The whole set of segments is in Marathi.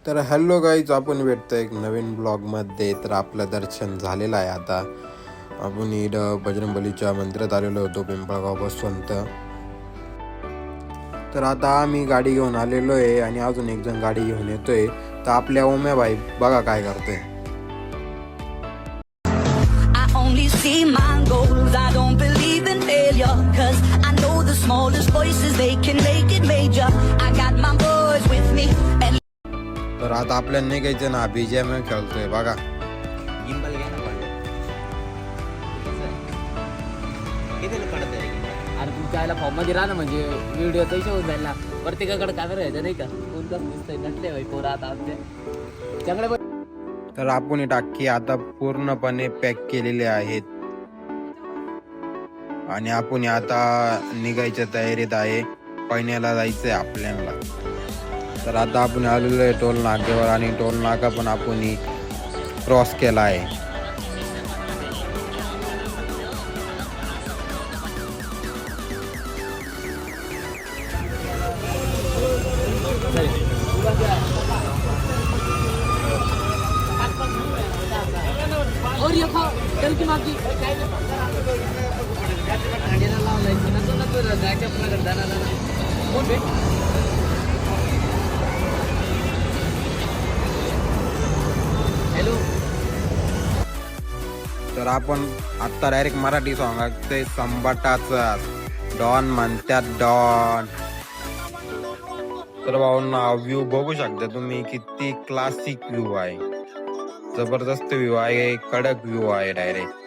तर हॅलो गाईज, आपण भेटतो एक नवीन ब्लॉगमध्ये. तर आपलं दर्शन झालेलं आहे. आता आपण इथं बजरंगबलीच्या मंदिरात आलेलो होतो, पिंपळगाव बसवंत. तर आता आम्ही गाडी घेऊन आलेलो आहे आणि अजून एक जण गाडी घेऊन येतोय. तर आपल्या ओम्याबाई बघा काय करतोय. Only see my goals, I don't believe in failure, cause I know the smallest voices, they can make it major. I got my boys with me and तर आता आपल्याला नाही घ्यायचं ना, BGM खेळतोय बघा. गिंबल घ्या ना पाहिजे. किती पडत आहे गिंबल? अरे तुमच्या आईला फॉर्म मध्ये राहा ना, म्हणजे व्हिडिओ तैसे होऊन जाईल ना. प्रत्येकाकडे कॅमेरा यायचा नाही का, कोणताच दिसतंय नटले भाई पोरं आता आमच्या चांगले. तर आपण ही टाकी आता पूर्णपणे पॅक केलेले आहेत आणि आपण आता निघायच्या तयारीत आहे. पैण्याला जायचंय आपल्याला. तर आता आपण आलेलो आहे टोल नाक्यावर आणि टोल नाका पण आपण क्रॉस केला आहे. और ये खाओ चल की मागी गाडीला लावलायचं ना, तो ना तो जायच्या आपल्याकडे दाना कोण बे. हॅलो. तर आपण आत्ता डायरेक्ट मराठी सॉंग ऐकतोय, संबाटाचा डॉन म्हणतात डॉन. तर भाऊंना व्ह्यू बघू शकता तुम्ही, किती क्लासिक व्ह्यू आहे, जबरदस्त व्ह्यू आहे, कडक व्ह्यू आहे डायरेक्ट.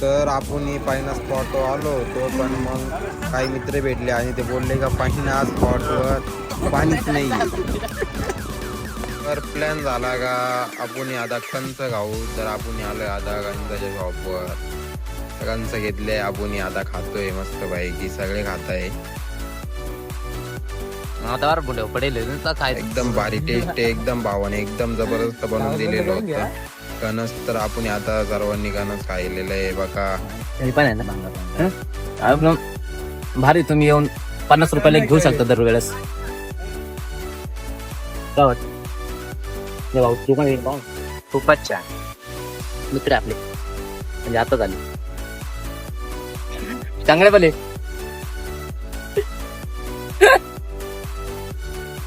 तर आपण पहिला स्पॉटवर आलो होतो, पण मग काही मित्र भेटले आणि ते बोलले का पहिला स्पॉटवर पाणीच नाही. तर प्लॅन झाला का आपण आता कंच खाऊ. तर आपण आलो आता कंचाच्या शॉपवर. कंच घेतले आपण, आता खातोय मस्त पैकी, सगळे खात आहे. आता पुढे पडेल एकदम भारी टेस्ट आहे, एकदम भावाने एकदम जबरदस्त बनवून दिलेलं होतं कणस. तर आपण आता सर्वांनी कणस खाल्लेलं आहे बघा. पण आहे ना भारी. तुम्ही येऊन 50 रुपयाला घेऊ शकता दरवेळेस. भाऊ तू पण येईल, खूपच छान मित्र आपले, म्हणजे आता झाले चांगले भले.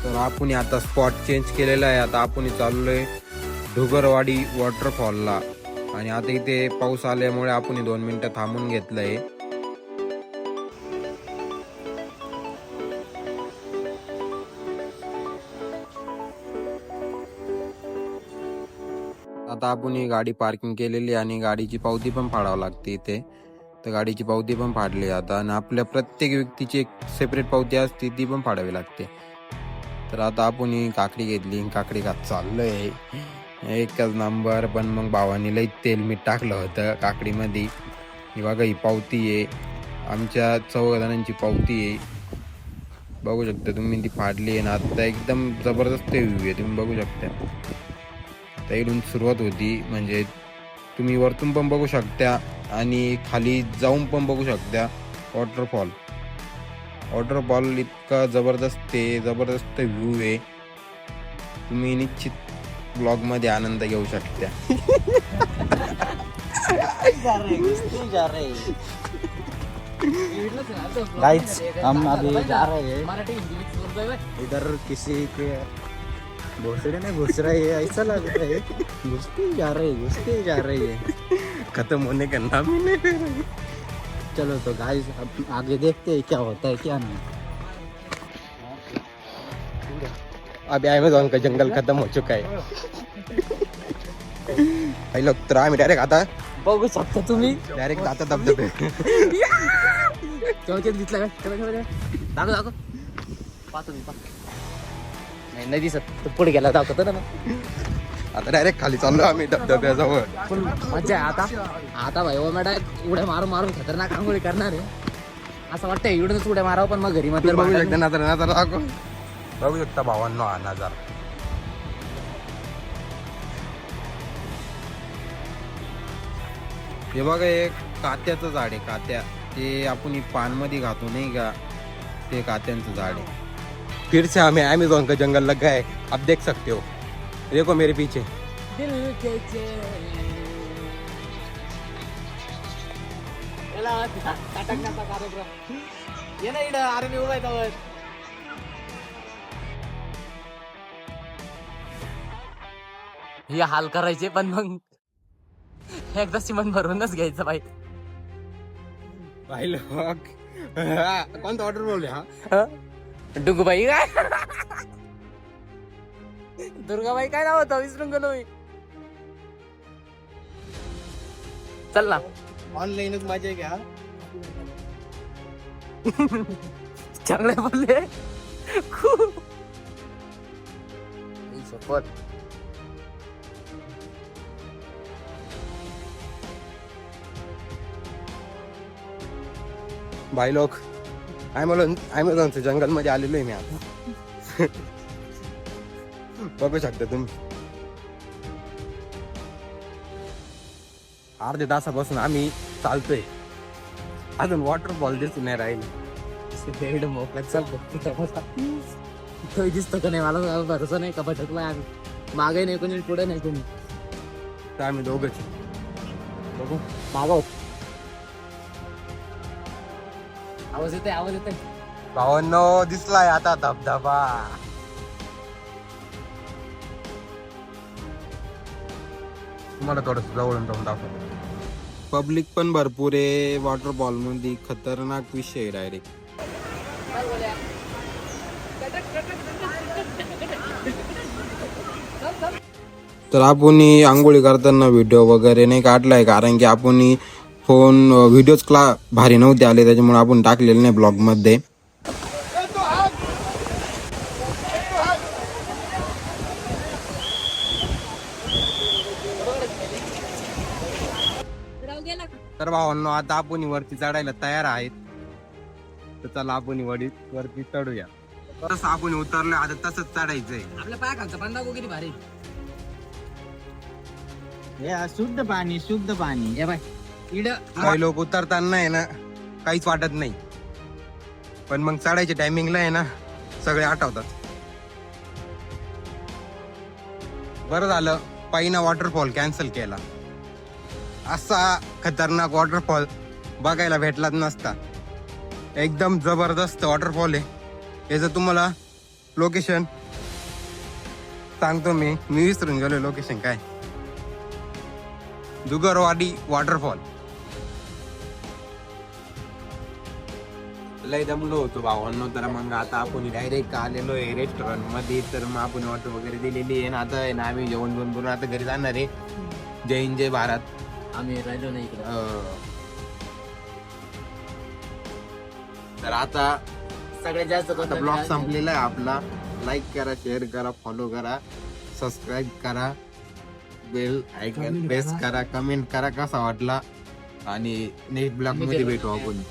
तर आपण आता स्पॉट चेंज केलेला आहे. आता आपण चाललोय डुगरवाडी वॉटरफॉलला आणि आता इथे पाऊस आल्यामुळे आपण 2 मिनिटं थांबून घेतलंय. आता आपण ही गाडी पार्किंग केलेली आणि गाडीची पावती पण फाडावं लागते इथे. तर गाडीची पावती पण फाडली आता आणि आपल्या प्रत्येक व्यक्तीची एक सेपरेट पावती असते, ती पण फाडावी लागते. तर आता आपण ही काकडी घेतली, काकडी खात चाललोय, एकच नंबर. पण मग भावानी लई तेल मीठ टाकलं होतं काकडीमध्ये. ही बघा, ही पावती आहे, आमच्या 4 जणांची पावती आहे, बघू शकता तुम्ही. ती फाडली आहे ना आता, एकदम जबरदस्त व्ह्यू आहे, तुम्ही बघू शकता. तर इथून सुरुवात होती, म्हणजे तुम्ही वरतून पण बघू शकता आणि खाली जाऊन पण बघू शकता वॉटरफॉल. वॉटरफॉल इतका जबरदस्त आहे, जबरदस्त व्ह्यू आहे. तुम्ही निश्चित ब्लॉगमध्ये आनंद घेऊ शकता. गाइस हम अभी जा रहे हैं इधर किसी के भोसड़े नहीं घुस रहा है, ऐसा लग रहा है घुसते ही जा रही है खत्म होने का नाम ही नहीं ले रही। चलो तो गाइस अब आगे देखते हैं क्या होता है क्या नहीं। अभी अमेझॉन का जंगल खत्म हो चुका है भाई लोग, तर आम्ही डायरेक्ट आता बघू शकता तुम्ही डायरेक्ट आता धबधबे केव्हा दिसला काय दाखव दाखव पाहतो मी नाही नाही दिसत तो पुढे गेला दाखवतो ना मग आता डायरेक्ट खाली चाललो आम्ही धबधब्याजवळ. पण मजा आहे आता भाई ओ मॅडा उड्या मारून मारून खतरनाक आंघोळी करणार आहे असं वाटतं एवढंच उड्या मारावं पण मग घरी तर मात्र बघू शकता नजर दाखव, बघू शकता भावांनो हा नजारा. हे बघा एक कात्याचं झाड आहे, कात्या ते आपण पान मध्ये घातो नाही का, ते कात्यांचं झाड आहे. फिर से हमें अमेज़न का जंगल लग गया है, आप देख सकते हो, देखो मेरे पीछे. ये ना इकडं अरे मी उभा आहे हे हाल करायचे पण मग एकदा सिमन भरूनच घ्यायचं बाई. भाई लोग कोणता ऑर्डर बोलले हा डुंगूबाई काय दुर्गाबाई काय नाव होतं विसरून गेलो मी. चल ना ऑनलाईनच मजा आहे का. चांगले बोलले खूप शपथ. भाई लोग अमेझॉनच्या जंगल मध्ये आलेलो आहे मी आता. बघू शकता तुम्ही अर्ध्या तासापासून आम्ही चालतोय, अजून वॉटरफॉल दिसून नाही राहील. मोकळ्यात चाल तो दिसतो का नाही मला भरोसा नाही का भटकला आम्ही मागे नाही कोणी पुढे नाही कोणी तर आम्ही दोघंच बघू मागव आवाज येतोय भावांनो दिसलाय आता धबधबा. तुम्हाला थोडस जवळून जाऊन दाखवतो. पब्लिक पण भरपूर आहे वॉटरफॉल मध्ये, खतरनाक विषय आहे डायरेक्ट. तर आपण आंघोळी करताना व्हिडिओ वगैरे नाही काढलाय, कारण की आपण फोन व्हिडिओज भारी नव्हते आले, त्याच्यामुळे आपण टाकलेले नाही ब्लॉग मध्ये. तर भावांनो आता आपण वरती चढायला तयार आहेत, तर चला आपण वरती चढूया. तसं आपण उतरलोय आता तसंच चढायचंय. आपल्या पाया खालचा पांडा किती भारी शुद्ध पाणी शुद्ध पाणी. हे बाय इड काही लोक उतरताना आहे ना काहीच वाटत नाही, पण मग चढायच्या टायमिंगला आहे ना सगळे आठवतात. बरं झालं पहिला वॉटरफॉल कॅन्सल केला, असा खतरनाक वॉटरफॉल बघायला भेटलाच नसता. एकदम जबरदस्त वॉटरफॉल आहे. याचं तुम्हाला लोकेशन सांगतो मी विसरून गेलो लोकेशन काय. दुगरवाडी वॉटरफॉल. लय दमलो होतो भावांनो, तर मग आता आपण डायरेक्ट आलेलो आहे रेस्टॉरंट मध्ये. तर मग आपण ऑर्डर वगैरे दिलेली आहे ना, आता आहे ना आम्ही जेवण बनवून आता घरी जाणार आहे. जय हिंद जय भारत. आम्ही राहिलो नाही इकडे. तर आता सगळ्यात जास्त ब्लॉग संपलेला आहे आपला. लाईक करा, शेअर करा, फॉलो करा, सबस्क्राईब करा, बेल आयकॉन प्रेस करा, कमेंट करा कसा वाटला, आणि नेक्स्ट ब्लॉग मध्ये भेटू आपण.